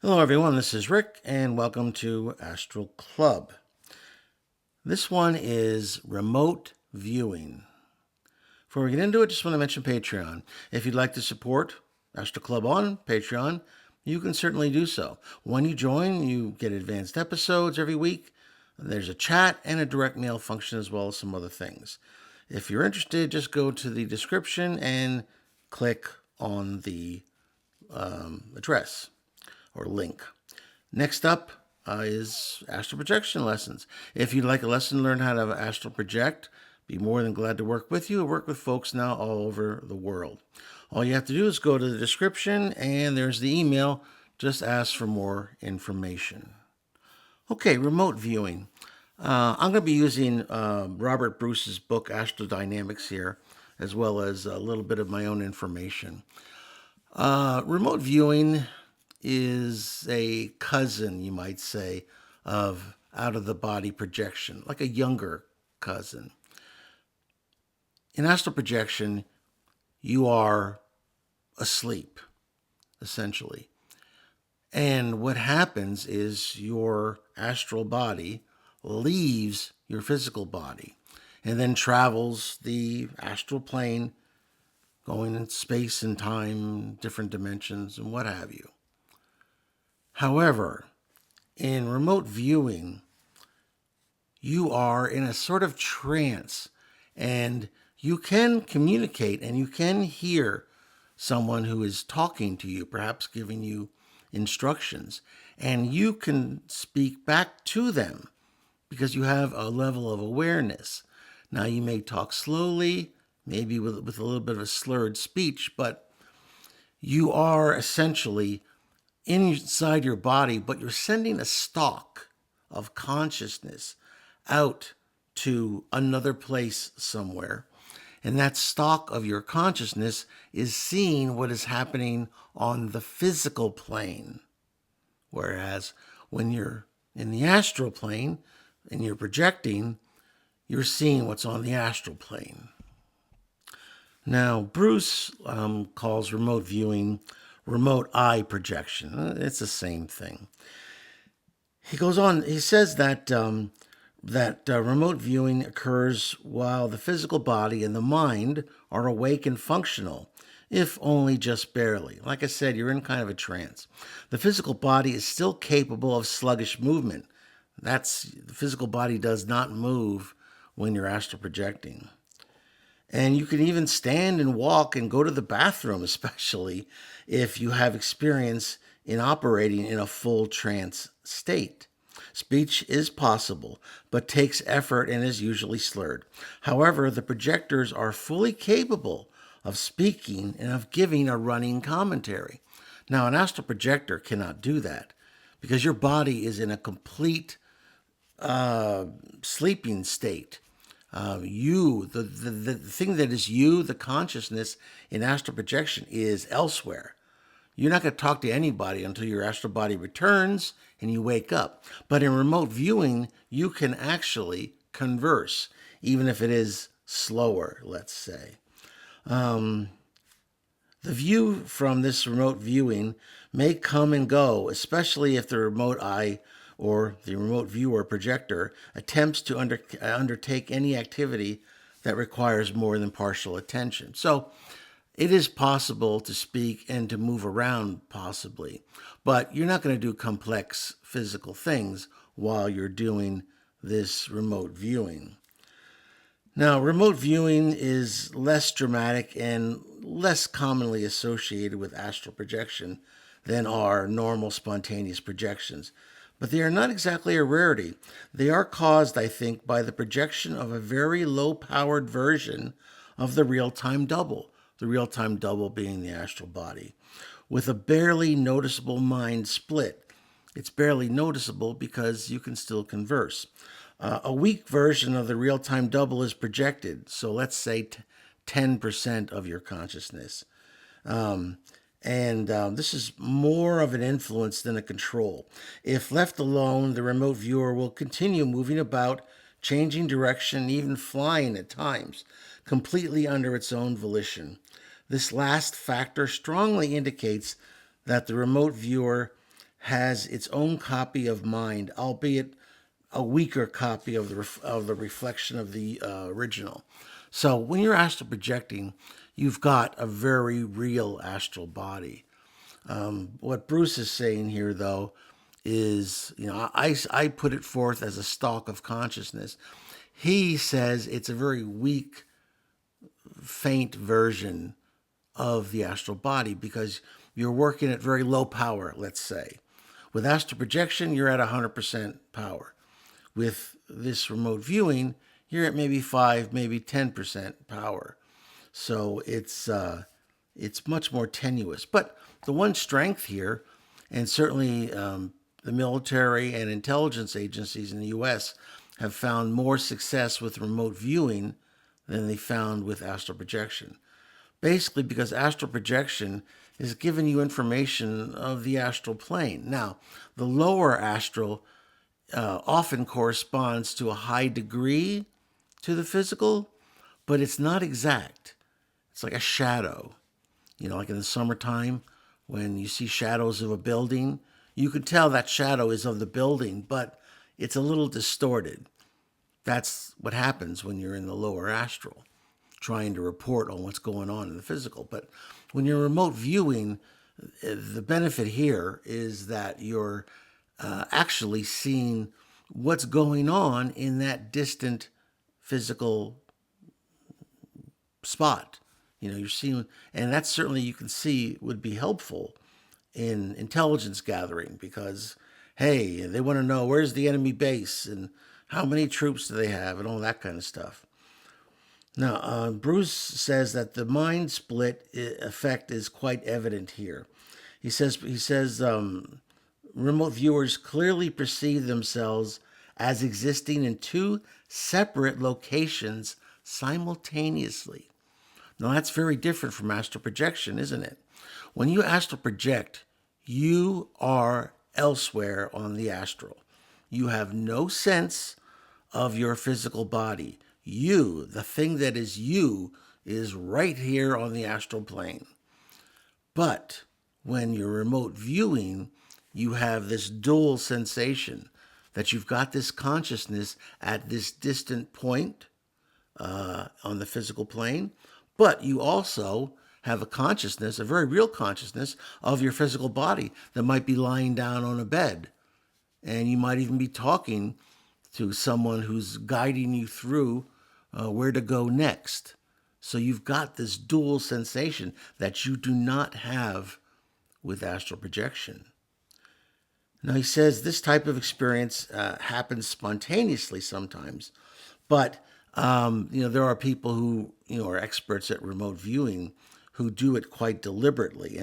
Hello, everyone. This is Rick, and welcome to Astral Club. This one is remote viewing. Before we get into it, just want to mention Patreon. If you'd like to support Astral Club on Patreon, you can certainly do so. When you join, you get advanced episodes every week. There's a chat and a direct mail function, as well as some other things. If you're interested, just go to the description and click on the address or link. Next up is astral projection lessons. If you'd like a lesson to learn how to astral project, be more than glad to work with you. I work with folks now all over the world. All you have to do is go to the description and there's the email. Just ask for more information. Okay, remote viewing. I'm going to be using Robert Bruce's book, Astral Dynamics, here, as well as a little bit of my own information. Remote viewing is a cousin, you might say, of out of the body projection, like a younger cousin. In astral projection, you are asleep, essentially. And what happens is your astral body leaves your physical body and then travels the astral plane, going in space and time, different dimensions, and what have you. However, in remote viewing, you are in a sort of trance and you can communicate and you can hear someone who is talking to you, perhaps giving you instructions, and you can speak back to them because you have a level of awareness. Now, you may talk slowly, maybe with a little bit of a slurred speech, but you are essentially inside your body, but you're sending a stalk of consciousness out to another place somewhere. And that stalk of your consciousness is seeing what is happening on the physical plane. Whereas when you're in the astral plane and you're projecting, you're seeing what's on the astral plane. Now, Bruce calls remote viewing remote eye projection. It's the same thing. He goes on, he says that remote viewing occurs while the physical body and the mind are awake and functional, if only just barely. Like I said, you're in kind of a trance. The physical body is still capable of sluggish movement. The physical body does not move when you're astral projecting. And you can even stand and walk and go to the bathroom, especially if you have experience in operating in a full trance state. Speech is possible, but takes effort and is usually slurred. However, the projectors are fully capable of speaking and of giving a running commentary. Now, an astral projector cannot do that because your body is in a complete sleeping state. The thing that is you, the consciousness in astral projection is elsewhere. You're not going to talk to anybody until your astral body returns and you wake up. But in remote viewing, you can actually converse, even if it is slower, let's say. The view from this remote viewing may come and go, especially if the remote eye or the remote viewer projector attempts to undertake any activity that requires more than partial attention. So it is possible to speak and to move around, possibly, but you're not going to do complex physical things while you're doing this remote viewing. Now, remote viewing is less dramatic and less commonly associated with astral projection than are normal spontaneous projections. But they are not exactly a rarity. They are caused, I think, by the projection of a very low-powered version of the real-time double, the real-time double being the astral body, with a barely noticeable mind split. It's barely noticeable because you can still converse. A weak version of the real-time double is projected, so let's say 10% of your consciousness. This is more of an influence than a control. If left alone, the remote viewer will continue moving about, changing direction, even flying at times, completely under its own volition. This last factor strongly indicates that the remote viewer has its own copy of mind, albeit a weaker copy of the reflection of the original. So when you're astral projecting, you've got a very real astral body. What Bruce is saying here, though, is, I put it forth as a stalk of consciousness. He says it's a very weak, faint version of the astral body because you're working at very low power, let's say. With astral projection, you're at 100% power. With this remote viewing, you're at maybe 5, maybe 10% power. So it's much more tenuous. But the one strength here, and certainly the military and intelligence agencies in the U.S. have found more success with remote viewing than they found with astral projection. Basically because astral projection is giving you information of the astral plane. Now, the lower astral often corresponds to a high degree to the physical, but it's not exact. It's like a shadow. Like in the summertime, when you see shadows of a building, you could tell that shadow is of the building, but it's a little distorted. That's what happens when you're in the lower astral, trying to report on what's going on in the physical. But when you're remote viewing, the benefit here is that you're actually seeing what's going on in that distant physical spot. You're seeing, and that certainly you can see would be helpful in intelligence gathering because, hey, they want to know where's the enemy base and how many troops do they have and all that kind of stuff. Now, Bruce says that the mind split effect is quite evident here. He says remote viewers clearly perceive themselves as existing in two separate locations simultaneously. Now, that's very different from astral projection, isn't it? When you astral project, you are elsewhere on the astral. You have no sense of your physical body. You, the thing that is you, is right here on the astral plane. But when you're remote viewing, you have this dual sensation that you've got this consciousness at this distant point on the physical plane, but you also have a consciousness, a very real consciousness of your physical body that might be lying down on a bed. And you might even be talking to someone who's guiding you through where to go next. So you've got this dual sensation that you do not have with astral projection. Now, he says this type of experience happens spontaneously sometimes, but there are people who are experts at remote viewing who do it quite deliberately.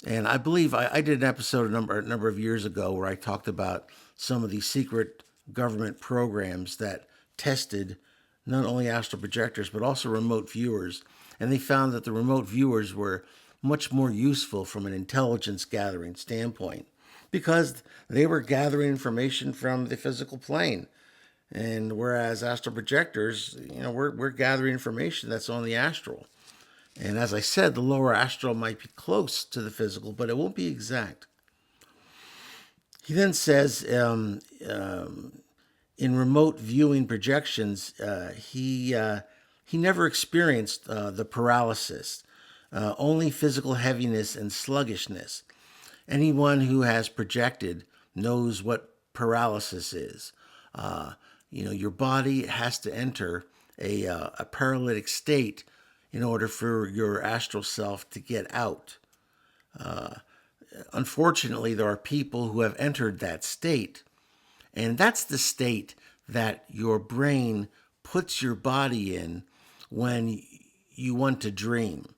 And I believe I did an episode a number of years ago where I talked about some of these secret government programs that tested not only astral projectors but also remote viewers, and they found that the remote viewers were much more useful from an intelligence gathering standpoint because they were gathering information from the physical plane. And whereas astral projectors, we're gathering information that's on the astral. And as I said, the lower astral might be close to the physical, but it won't be exact. He then says in remote viewing projections, he never experienced the paralysis, only physical heaviness and sluggishness. Anyone who has projected knows what paralysis is. Your body has to enter a paralytic state in order for your astral self to get out. Unfortunately, there are people who have entered that state, and that's the state that your brain puts your body in when you want to dream.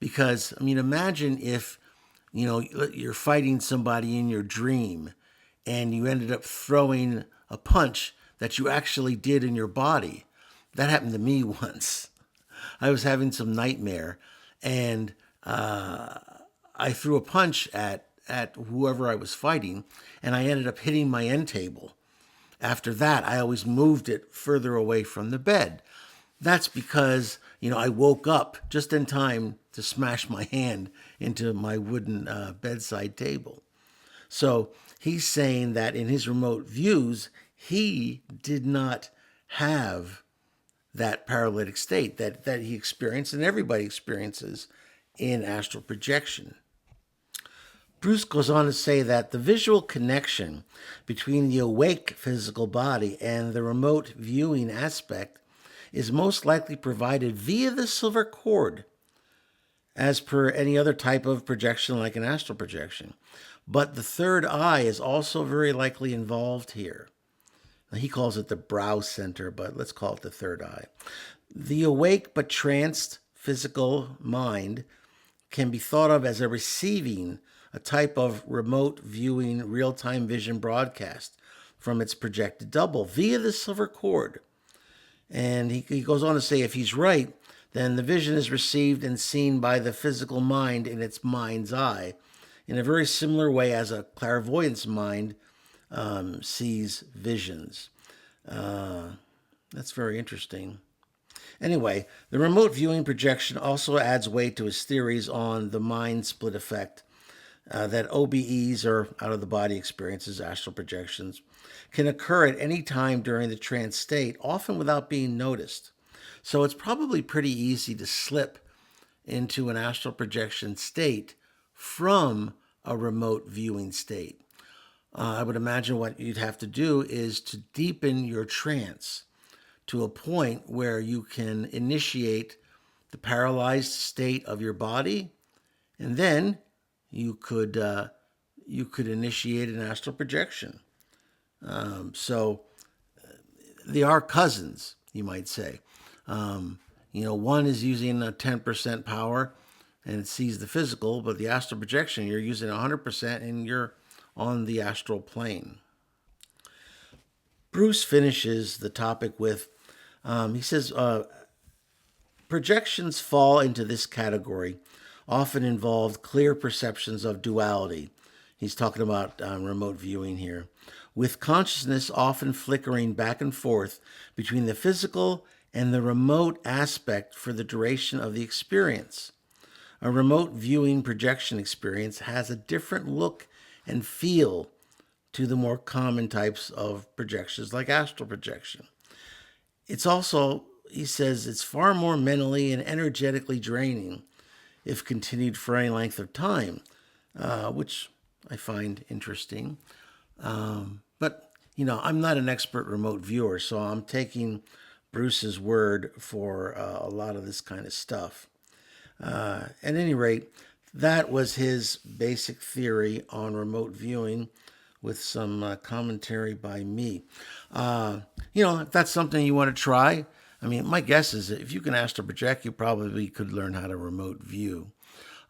Because, imagine if, you're fighting somebody in your dream and you ended up throwing a punch that you actually did in your body. That happened to me once. I was having some nightmare, and I threw a punch at whoever I was fighting, and I ended up hitting my end table. After that, I always moved it further away from the bed. That's because, I woke up just in time to smash my hand into my wooden bedside table. So he's saying that in his remote views, he did not have that paralytic state that he experienced and everybody experiences in astral projection. Bruce goes on to say that the visual connection between the awake physical body and the remote viewing aspect is most likely provided via the silver cord, as per any other type of projection like an astral projection. But the third eye is also very likely involved here. He calls it the brow center, but let's call it the third eye. The awake but tranced physical mind can be thought of as a receiving a type of remote viewing real-time vision broadcast from its projected double via the silver cord. And he goes on to say if he's right, then the vision is received and seen by the physical mind in its mind's eye in a very similar way as a clairvoyant's mind sees visions. That's very interesting. Anyway, the remote viewing projection also adds weight to his theories on the mind split effect, that OBEs, or out-of-the-body experiences, astral projections, can occur at any time during the trance state, often without being noticed. So it's probably pretty easy to slip into an astral projection state from a remote viewing state. I would imagine what you'd have to do is to deepen your trance to a point where you can initiate the paralyzed state of your body, and then you could initiate an astral projection. So they are cousins, you might say. One is using a 10% power and it sees the physical, but the astral projection, you're using 100% and you're on the astral plane. Bruce finishes the topic with, he says, projections fall into this category, often involve clear perceptions of duality. He's talking about remote viewing here, with consciousness often flickering back and forth between the physical and the remote aspect for the duration of the experience. A remote viewing projection experience has a different look and feel to the more common types of projections like astral projection. It's also, he says, it's far more mentally and energetically draining if continued for any length of time, which I find interesting. But, I'm not an expert remote viewer, so I'm taking Bruce's word for a lot of this kind of stuff. At any rate, that was his basic theory on remote viewing with some commentary by me. If that's something you want to try, my guess is that if you can astral project, you probably could learn how to remote view.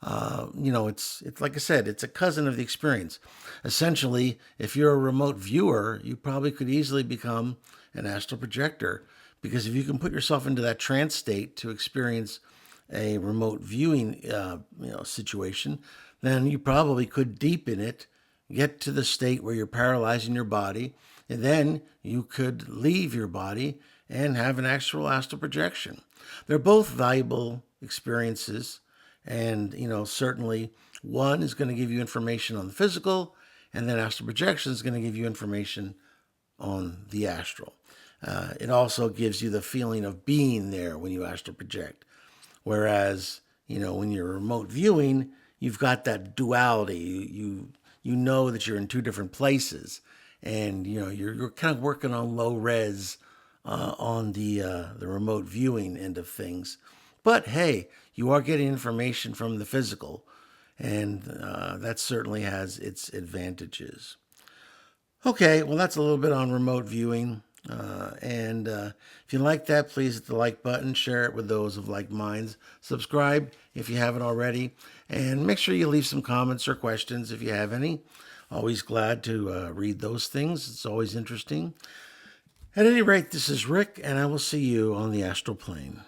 It's like I said, it's a cousin of the experience. Essentially, if you're a remote viewer, you probably could easily become an astral projector, because if you can put yourself into that trance state to experience a remote viewing situation, then you probably could deepen it, get to the state where you're paralyzing your body, and then you could leave your body and have an actual astral projection. They're both valuable experiences, and certainly one is going to give you information on the physical, and then astral projection is going to give you information on the astral. It also gives you the feeling of being there when you astral project. Whereas, when you're remote viewing, you've got that duality. You know that you're in two different places, and you're kind of working on low res on the remote viewing end of things. But hey, you are getting information from the physical, and that certainly has its advantages. Okay, well, that's a little bit on remote viewing. And if you like that, please hit the like button, share it with those of like minds, subscribe if you haven't already, and make sure you leave some comments or questions if you have any. Always glad to read those things. It's always interesting. At any rate, this is Rick, and I will see you on the astral plane.